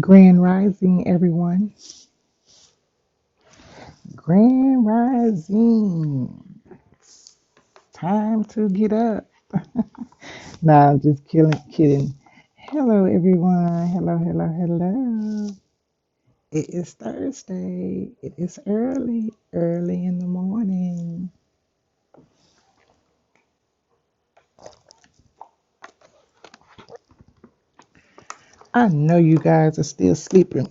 Grand Rising, everyone. Grand Rising. Time to get up. Nah, I'm just kidding. Hello, everyone. Hello, hello, hello. It is Thursday. It is early, early in the morning. I know you guys are still sleeping.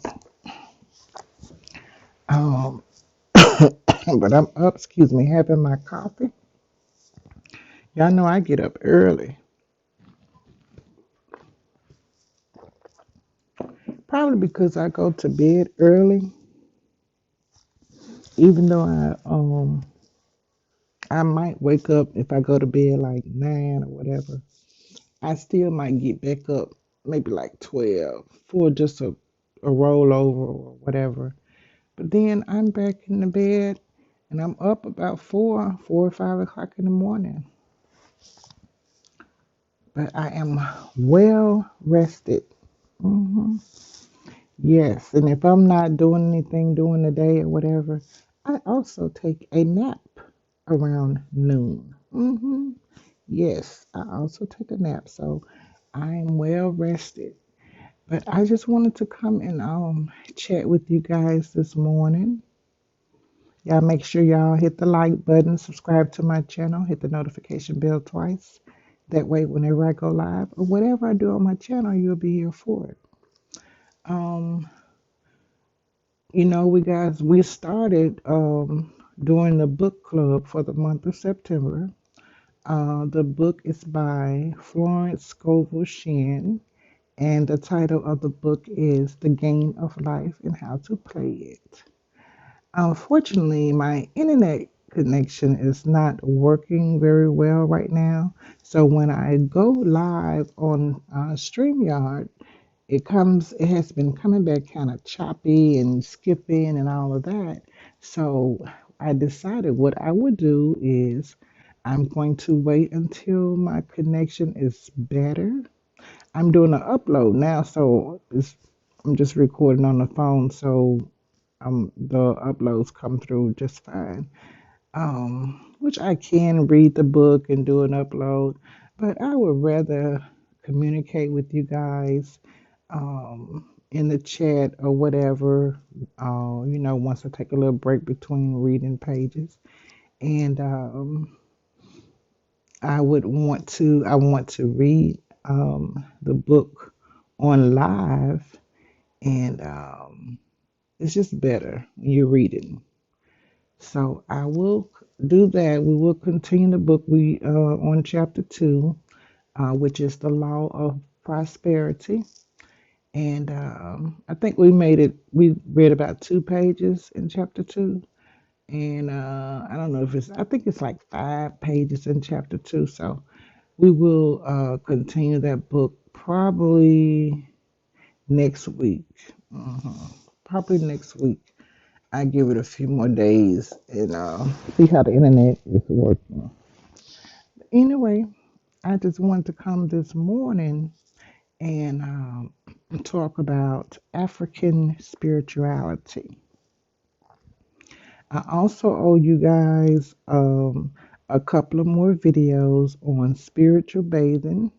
Um, but I'm up, excuse me, having my coffee. Y'all know I get up early. Probably because I go to bed early, even though I might wake up if I go to bed like 9 or whatever. I still might get back up maybe like 12 for just a rollover or whatever. But then I'm back in the bed and I'm up about 4 or 5 o'clock in the morning. But I am well rested. hmm Yes, and if I'm not doing anything during the day or whatever, I also take a nap around noon. Yes, I also take a nap, so I'm well rested. But I just wanted to come and chat with you guys this morning. Y'all make sure y'all hit the like button, subscribe to my channel, hit the notification bell twice. That way, whenever I go live or whatever I do on my channel, you'll be here for it. Um, we started doing the book club for the month of September. The book is by Florence Scovel Shinn, and the title of the book is The Game of Life and How to Play It. Unfortunately, my internet connection is not working very well right now. So when I go live on StreamYard, it has been coming back kind of choppy and skipping and all of that. So I decided what I would do is I'm going to wait until my connection is better. I'm doing an upload now, so I'm just recording on the phone, so the uploads come through just fine. Which I can read the book and do an upload, but I would rather communicate with you guys in the chat or whatever. Once I take a little break between reading pages, and I want to read the book on live, and it's just better when you're reading. So I will do that. We will continue the book. We on chapter 2, which is the law of prosperity, and I think we made it. We read about 2 pages in chapter 2, and I don't know if it's. I think it's like 5 pages in chapter 2. So we will continue that book probably next week. Probably next week. I give it a few more days and see how the internet is working. Anyway, I just wanted to come this morning and talk about African spirituality. I also owe you guys a couple of more videos on spiritual bathing.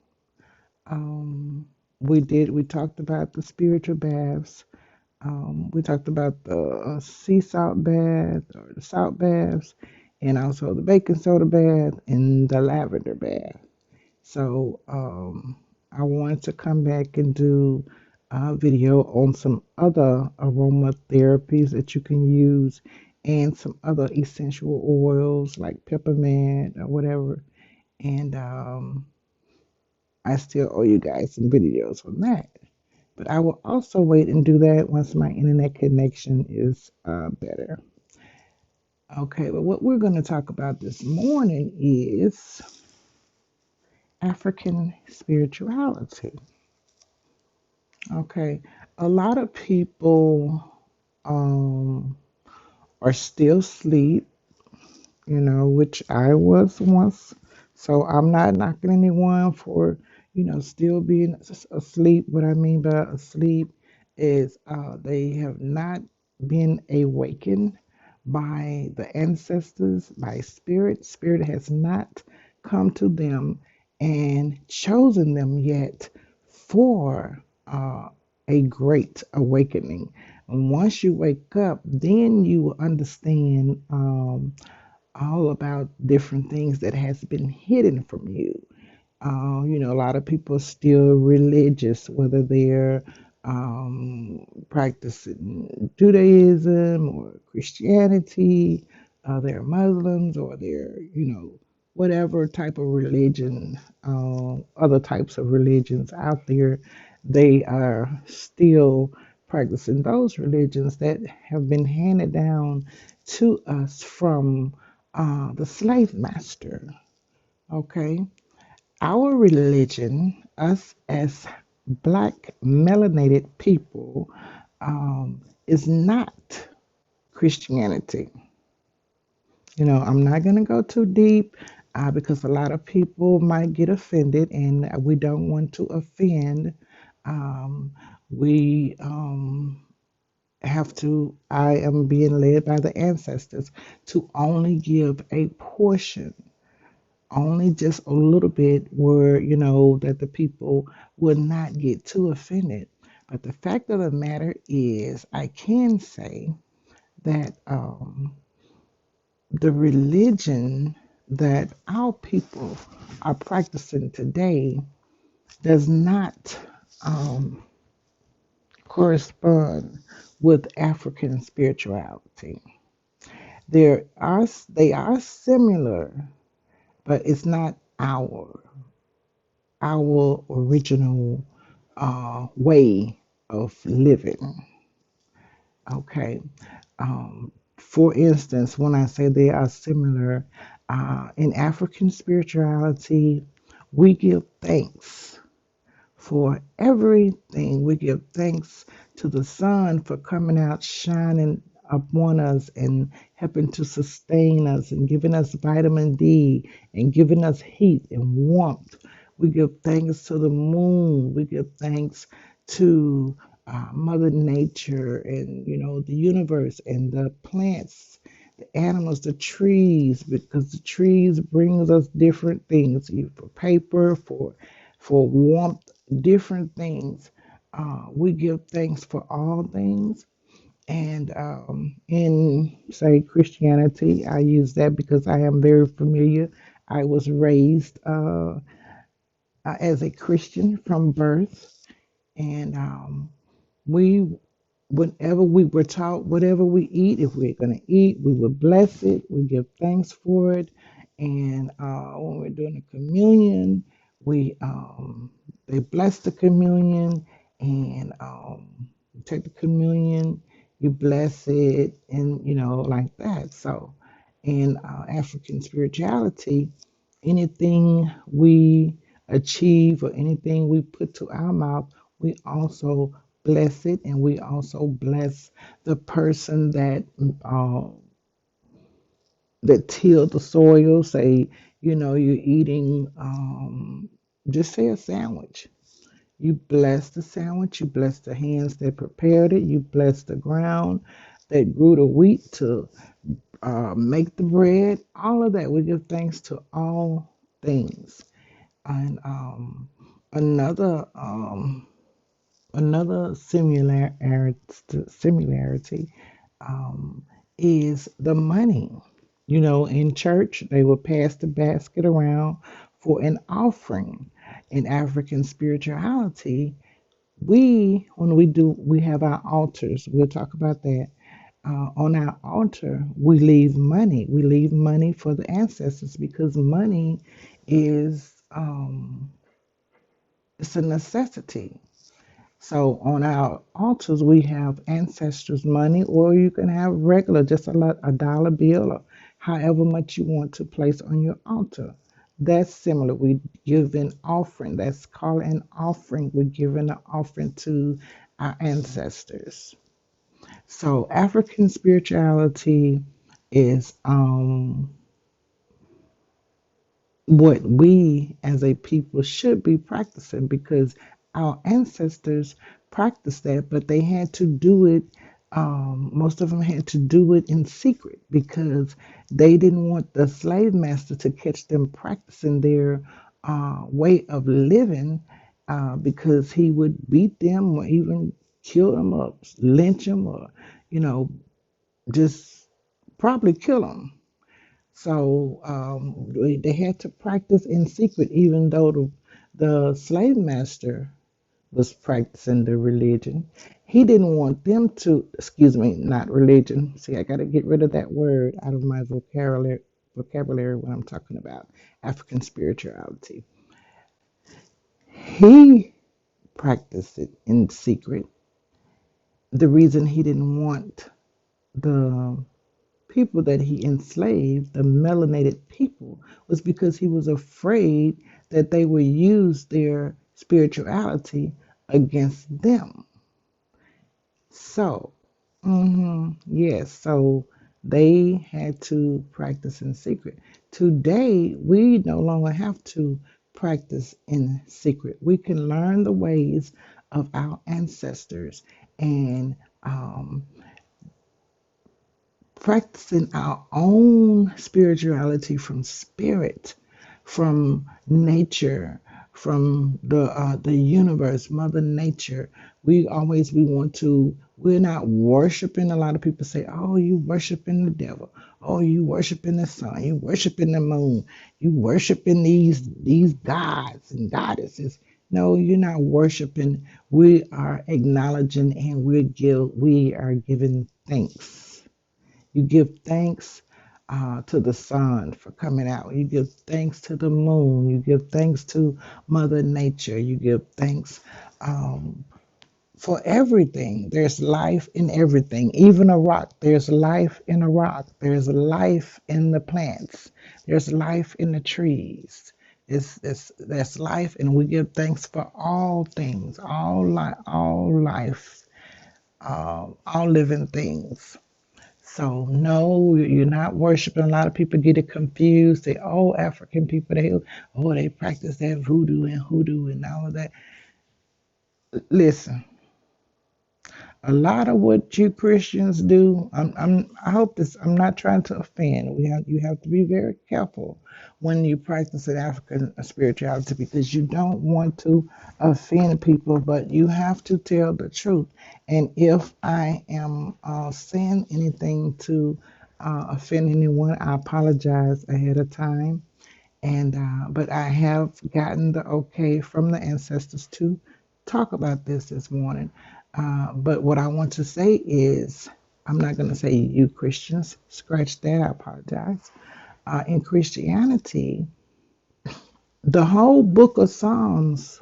Um, we talked about the spiritual baths. We talked about the sea salt bath or the salt baths, and also the baking soda bath and the lavender bath. So I wanted to come back and do a video on some other aromatherapies that you can use and some other essential oils like peppermint or whatever. And I still owe you guys some videos on that. But I will also wait and do that once my internet connection is better. Okay, but what we're going to talk about this morning is African spirituality. Okay, a lot of people um, are still asleep, which I was once. So I'm not knocking anyone for, still being asleep. What I mean by asleep is they have not been awakened by the ancestors, by spirit. Spirit has not come to them and chosen them yet for a great awakening. And once you wake up, then you will understand all about different things that has been hidden from you. A lot of people are still religious, whether they're practicing Judaism or Christianity, they're Muslims, or they're, whatever type of religion, other types of religions out there, they are still practicing those religions that have been handed down to us from the slave master. Okay, our religion, us as black melanated people, is not Christianity. I'm not going to go too deep because a lot of people might get offended, and we don't want to offend. Um, we have to, I am being led by the ancestors to only give a portion, only just a little bit, where that the people would not get too offended. But the fact of the matter is, I can say that the religion that our people are practicing today does not um, correspond with African spirituality. They are similar, but it's not our original way of living. Okay. For instance, when I say they are similar, in African spirituality, we give thanks for everything. We give thanks to the sun for coming out, shining upon us and helping to sustain us and giving us vitamin D and giving us heat and warmth. We give thanks to the moon. We give thanks to Mother Nature and the universe and the plants, the animals, the trees, because the trees brings us different things, for paper, for warmth, different things. We give thanks for all things. And in, say, Christianity, I use that because I am very familiar. I was raised as a Christian from birth, and we whenever we were taught, whatever we eat, if we're going to eat, we would bless it, we give thanks for it. And when we're doing the communion, we they bless the communion, and you take the communion, you bless it, and like that. So in African spirituality, anything we achieve or anything we put to our mouth, we also bless it, and we also bless the person uh, that tilled the soil. Say, you're eating, just say a sandwich. You bless the sandwich. You bless the hands that prepared it. You bless the ground that grew the wheat to make the bread. All of that. We give thanks to all things. And another another similarity um, is the money. In church, they will pass the basket around for an offering. In African spirituality, when we have our altars. We'll talk about that. On our altar, we leave money. We leave money for the ancestors because money is it's a necessity. So on our altars, we have ancestors' money, or you can have regular, just a dollar bill, or however much you want to place on your altar. That's similar. We give an offering. That's called an offering. We're giving an offering to our ancestors. So African spirituality is what we as a people should be practicing, because our ancestors practice that, but they had to do it. Most of them had to do it in secret because they didn't want the slave master to catch them practicing their way of living, because he would beat them or even kill them or lynch them or, you know, just probably kill them. So they had to practice in secret, even though the slave master was practicing the religion. He didn't want them to, excuse me, not religion. See, I got to get rid of that word out of my vocabulary when I'm talking about African spirituality. He practiced it in secret. The reason he didn't want the people that he enslaved, the melanated people, was because he was afraid that they would use their spirituality against them. So, yes, so they had to practice in secret. Today, we no longer have to practice in secret. We can learn the ways of our ancestors and practicing our own spirituality from spirit, from nature, from the universe, Mother Nature. We want to. We're not worshiping. A lot of people say, "Oh, you worshiping the devil. Oh, you worshiping the sun. You worshiping the moon. You worshiping these gods and goddesses." No, you're not worshiping. We are acknowledging and we are giving thanks. You give thanks to the sun for coming out. You give thanks to the moon. You give thanks to Mother Nature. You give thanks um, for everything. There's life in everything. Even a rock, there's life in a rock. There's life in the plants. There's life in the trees. There's life, and we give thanks for all things, all life, all living things. So no, you're not worshiping. A lot of people get it confused. They, oh, African people, they practice that voodoo and hoodoo and all of that. Listen, a lot of what you Christians do, I hope this, I'm not trying to offend. You have to be very careful when you practice an African spirituality because you don't want to offend people, but you have to tell the truth. And if I am saying anything to offend anyone, I apologize ahead of time. And but I have gotten the okay from the ancestors to talk about this morning. But what I want to say is, I'm not going to say you Christians, scratch that, I apologize. In Christianity, the whole book of Psalms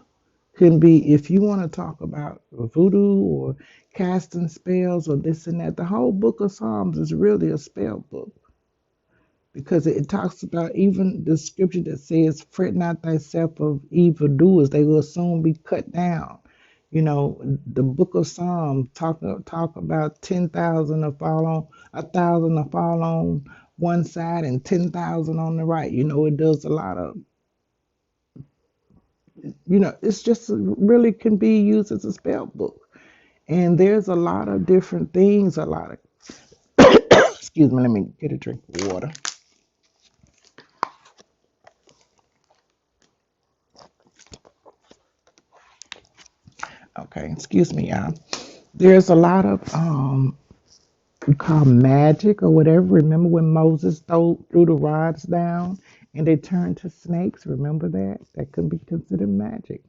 can be, if you want to talk about voodoo or casting spells or this and that, the whole book of Psalms is really a spell book because it talks about even the scripture that says, "Fret not thyself of evildoers; they will soon be cut down." You know, the book of Psalms talk about 10,000 to fall on 1,000 to fall on one side and 10,000 on the right. You know, it does a lot of, it's just really can be used as a spell book. And there's a lot of different things. A lot of excuse me. Let me get a drink of water. Okay, excuse me, y'all. There's a lot of called magic or whatever. Remember when Moses threw the rods down and they turned to snakes? Remember that? That could be considered magic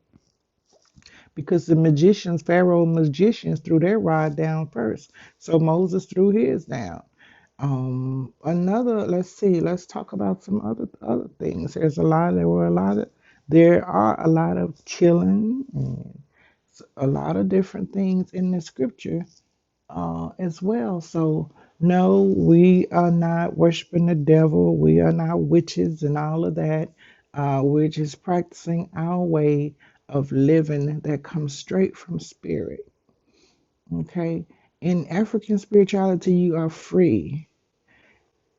because the magicians, Pharaoh magicians, threw their rod down first. So Moses threw his down. Let's see, let's talk about some other things. There are a lot of killing and a lot of different things in the scripture as well. So, no, we are not worshiping the devil. We are not witches and all of that. We're just practicing our way of living that comes straight from spirit. Okay. In African spirituality, you are free.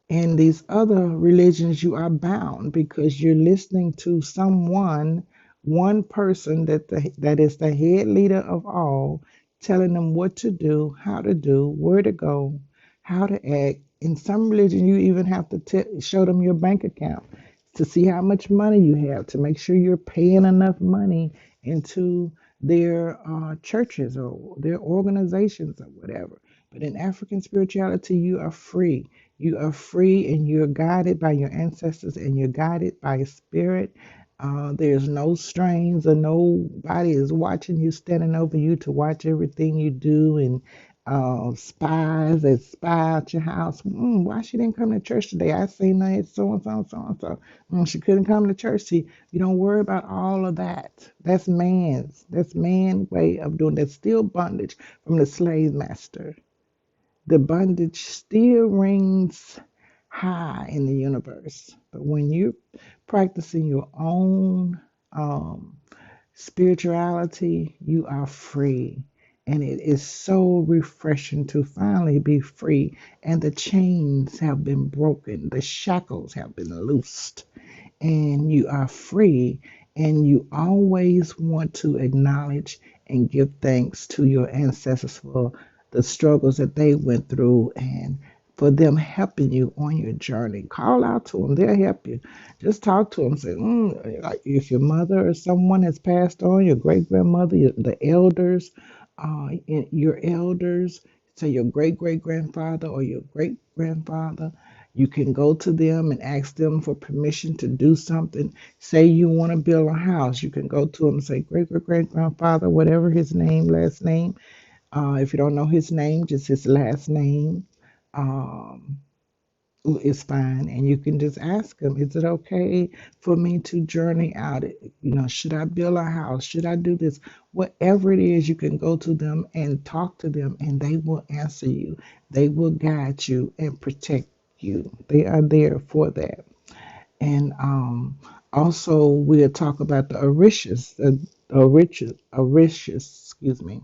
In these other religions, you are bound because you're listening to someone one person that is the head leader of all, telling them what to do, how to do, where to go, how to act. In some religion, you even have to show them your bank account to see how much money you have, to make sure you're paying enough money into their churches or their organizations or whatever. But in African spirituality, you are free. You are free and you're guided by your ancestors and you're guided by a spirit. There's no strings or nobody is watching you, standing over you to watch everything you do, and spies that spy out your house. Why she didn't come to church today? I seen her at so and so, so and so. She couldn't come to church. See, you don't worry about all of that. That's man's way of doing. That's still bondage from the slave master. The bondage still rings high in the universe. But when you're practicing your own um, spirituality, you are free. And it is so refreshing to finally be free. And the chains have been broken, the shackles have been loosed, and you are free. And you always want to acknowledge and give thanks to your ancestors for the struggles that they went through and for them helping you on your journey. Call out to them, they'll help you. Just talk to them. Say, like if your mother or someone has passed on, your great grandmother, the elders, your elders, say your great great grandfather or your great grandfather, you can go to them and ask them for permission to do something. Say you want to build a house, you can go to them and say, great great great grandfather, whatever his name, last name. If you don't know his name, just his last name. Um, is fine, and you can just ask them, is it okay for me to journey out, should I build a house, should I do this, whatever it is, you can go to them and talk to them and they will answer you, they will guide you and protect you, they are there for that. And also we'll talk about the orishas, excuse me,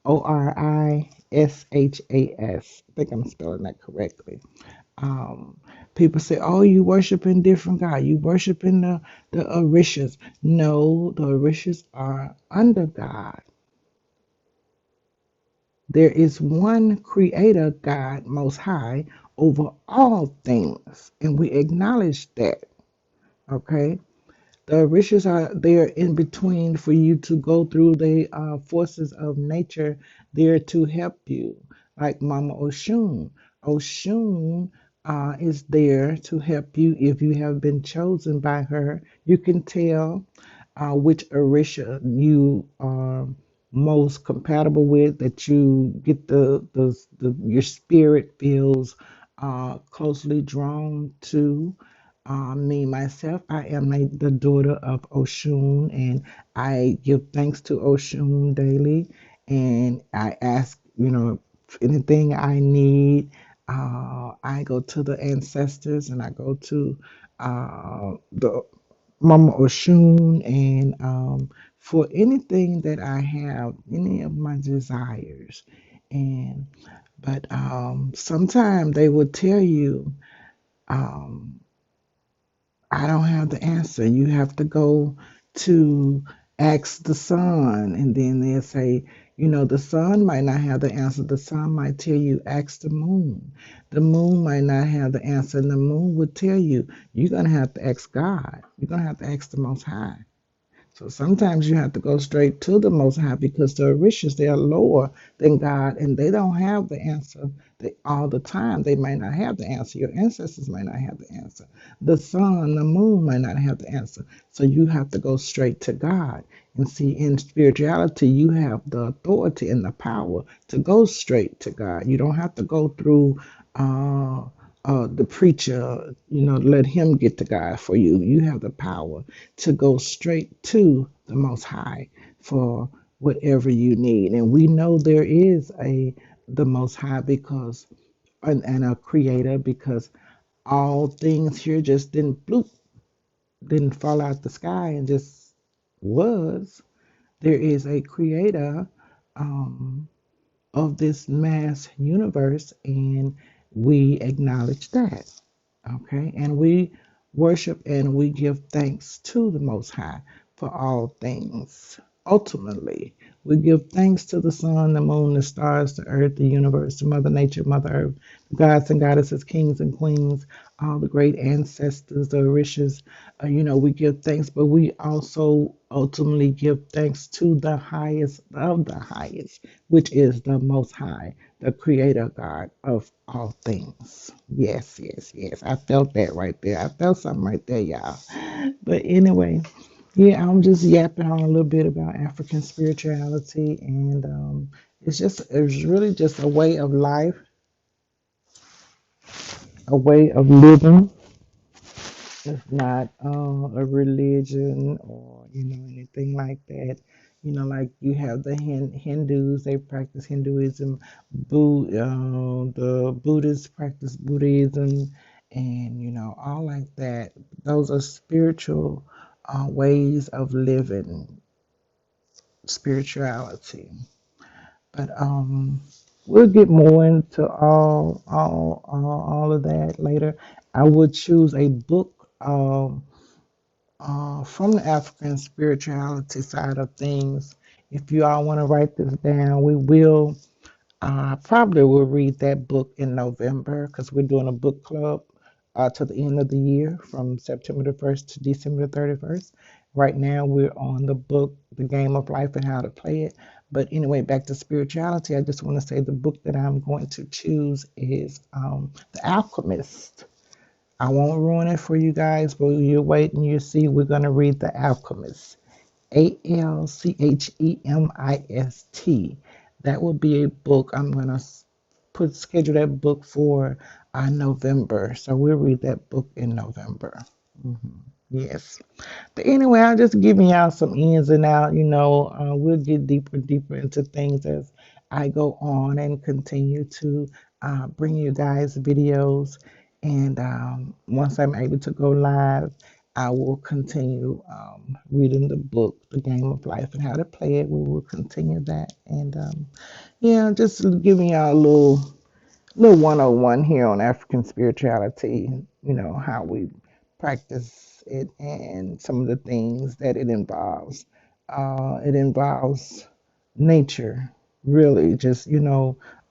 orishas. I think I'm spelling that correctly. um, People say, "Oh, you worshiping different God. You worshiping the orishas." No, the orishas are under God. There is one Creator, God Most High, over all things, and we acknowledge that. Okay, the riches are there in between for you to go through the forces of nature there to help you. Like Mama Oshun. Oshun is there to help you if you have been chosen by her. You can tell which Orisha you are most compatible with, that you get your spirit feels closely drawn to. Me, myself, I am the daughter of Oshun, and I give thanks to Oshun daily. And I ask, anything I need, I go to the ancestors and I go to the Mama Oshun, and for anything that I have, any of my desires. And but sometimes they will tell you. Um, I don't have the answer. You have to go to ask the sun, and then they'll say, the sun might not have the answer. The sun might tell you, ask the moon. The moon might not have the answer, and the moon would tell you, you're going to have to ask God. You're going to have to ask the Most High. So sometimes you have to go straight to the Most High because the Orishas, they are lower than God and they don't have the answer all the time. They might not have the answer. Your ancestors might not have the answer. The sun, the moon might not have the answer. So you have to go straight to God. And see, in spirituality, you have the authority and the power to go straight to God. You don't have to go through uh, the preacher, let him get to God for you. You have the power to go straight to the Most High for whatever you need. And we know there is the Most High because and a Creator, because all things here just didn't fall out the sky and just was. There is a Creator um, of this mass universe, and we acknowledge that. Okay, and we worship and we give thanks to the Most High for all things. Ultimately, we give thanks to the sun, the moon, the stars, the earth, the universe, the Mother Nature, Mother Earth, the gods and goddesses, kings and queens, all the great ancestors, the orishas. We give thanks, but we also ultimately give thanks to the highest of the highest, which is the Most High, the Creator God of all things. Yes, yes, yes. I felt that right there. I felt something right there, y'all. But anyway. Yeah, I'm just yapping on a little bit about African spirituality, and it's really just a way of life, a way of living. It's not a religion or anything like that. Like you have the Hindus, they practice Hinduism. The Buddhists practice Buddhism, and all like that. Those are spiritual ways of living, spirituality. But we'll get more into all of that later. I would choose a book from the African spirituality side of things. If you all want to write this down, we will. Probably will read that book in November because we're doing a book club to the end of the year from September the 1st to December the 31st. Right now, we're on the book, The Game of Life and How to Play It. But anyway, back to spirituality, I just want to say the book that I'm going to choose is The Alchemist. I won't ruin it for you guys, but you wait and you see. We're going to read The Alchemist. Alchemist. That will be a book. I'm gonna schedule that book for November. So we'll read that book in November. Yes. But anyway, I'm just giving y'all some ins and out. We'll get deeper and deeper into things as I go on and continue to bring you guys videos. And once I'm able to go live, I will continue reading the book, The Game of Life and How to Play It. We will continue that. And yeah, just giving y'all a little 101 here on African spirituality, how we practice it and some of the things that it involves. It involves nature, really, just,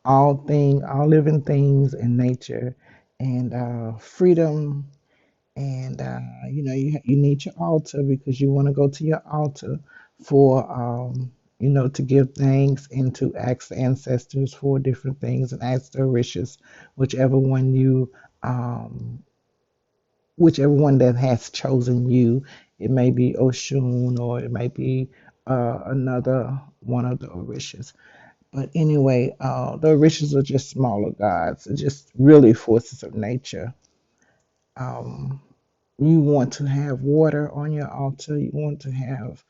all living things in nature and freedom and you need your altar because you want to go to your altar for to give thanks and to ask the ancestors for different things and ask their wishes, whichever one you whichever one that has chosen you. It may be Oshun or it may be another one of the orishas. But anyway, the orishas are just smaller gods, they're just really forces of nature. um, You want to have water on your altar. You want to have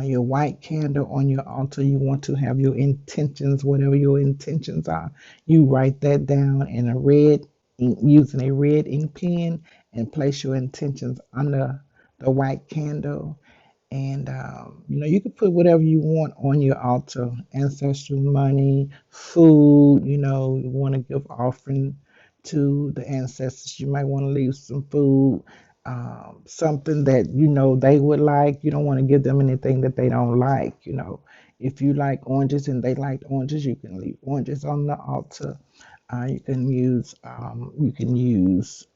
your white candle on your altar. You want to have your intentions, whatever your intentions are. You write that down in a using a red ink pen, and place your intentions under the white candle. And you can put whatever you want on your altar: ancestral money, food. You want to give offering to the ancestors. You might want to leave some food, something that they would like. You don't want to give them anything that they don't like. If you like oranges and they like oranges, you can leave oranges on the altar. You can use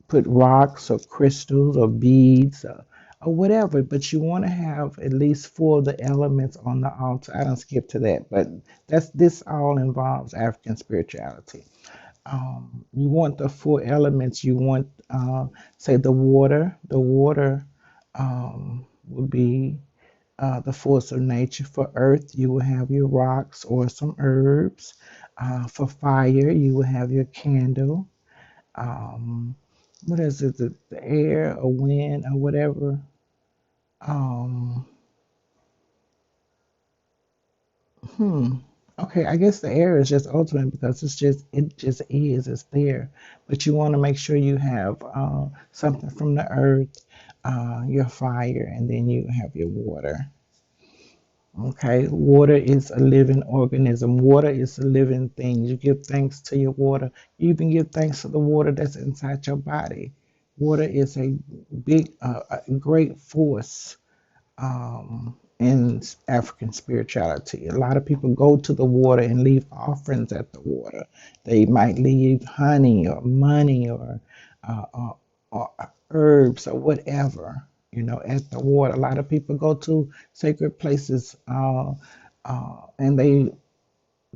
put rocks or crystals or beads or whatever, but you want to have at least four of the elements on the altar. I don't skip to that, but this all involves African spirituality. You want the four elements. You want, say, the water. The water would be the force of nature. For earth, you will have your rocks or some herbs. For fire, you will have your candle. Um, what is it? The air or wind or whatever. Um, hmm. Okay, I guess the air is just ultimate because it just is. It's there, but you want to make sure you have something from the earth, your fire, and then you have your water. Okay, water is a living organism. Water is a living thing. You give thanks to your water. You even give thanks to the water that's inside your body. Water is a big, a great force in African spirituality. A lot of people go to the water and leave offerings at the water. They might leave honey or money uh, or, or herbs or whatever, at the water. A lot of people go to sacred places and they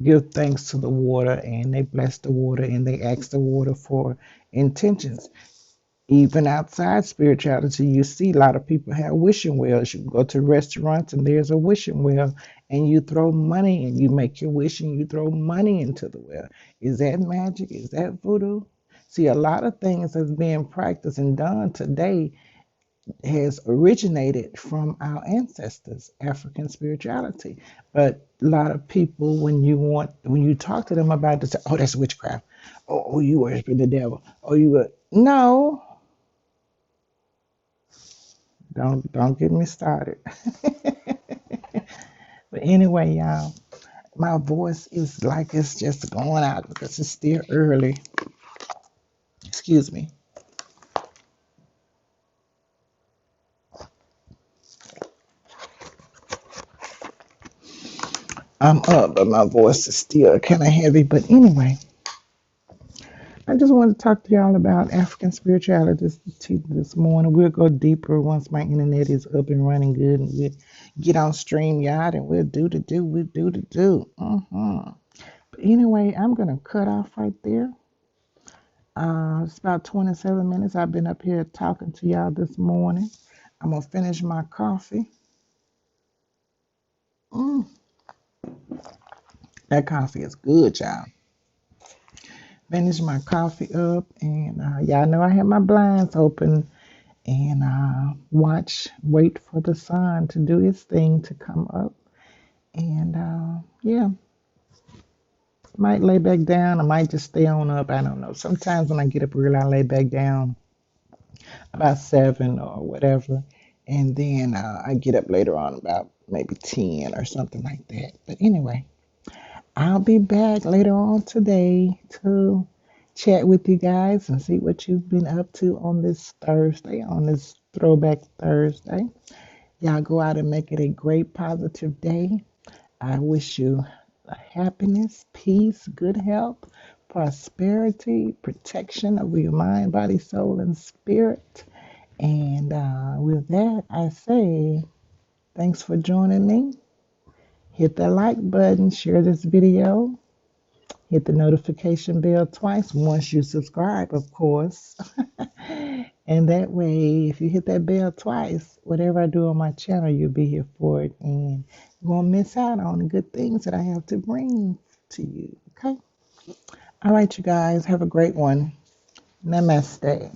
give thanks to the water and they bless the water and they ask the water for intentions. Even outside spirituality, you see a lot of people have wishing wells. You can go to restaurants and there's a wishing well, and you throw money and you make your wish and you throw money into the well. Is that magic? Is that voodoo? See, a lot of things that's being practiced and done today has originated from our ancestors, African spirituality. But a lot of people, when you talk to them about this, oh, that's witchcraft. Oh, you worshiping the devil. Oh, you were no. Don't get me started. But anyway, y'all, my voice is like it's just going out because it's still early. Excuse me. I'm up, but my voice is still kind of heavy. But anyway, I just want to talk to y'all about African spirituality this morning. We'll go deeper once my internet is up and running good, and we'll get on StreamYard and we'll do the do, we'll do the do. But anyway, I'm gonna cut off right there. It's about 27 minutes. I've been up here talking to y'all this morning. I'm gonna finish my coffee. Mm, that coffee is good, y'all. Finish my coffee up, and y'all know I have my blinds open and wait for the sun to do its thing to come up. And yeah, might lay back down. I might just stay on up. I don't know. Sometimes when I get up early, I lay back down about 7 or whatever. And then I get up later on about maybe 10 or something like that. But anyway, I'll be back later on today to chat with you guys and see what you've been up to on this Thursday, on this Throwback Thursday. Y'all go out and make it a great, positive day. I wish you happiness, peace, good health, prosperity, protection of your mind, body, soul, and spirit. And with that, I say thanks for joining me. Hit the like button, share this video, hit the notification bell twice once you subscribe, of course. And that way, if you hit that bell twice, whatever I do on my channel, you'll be here for it. And you won't miss out on the good things that I have to bring to you. Okay? All right, you guys, have a great one. Namaste.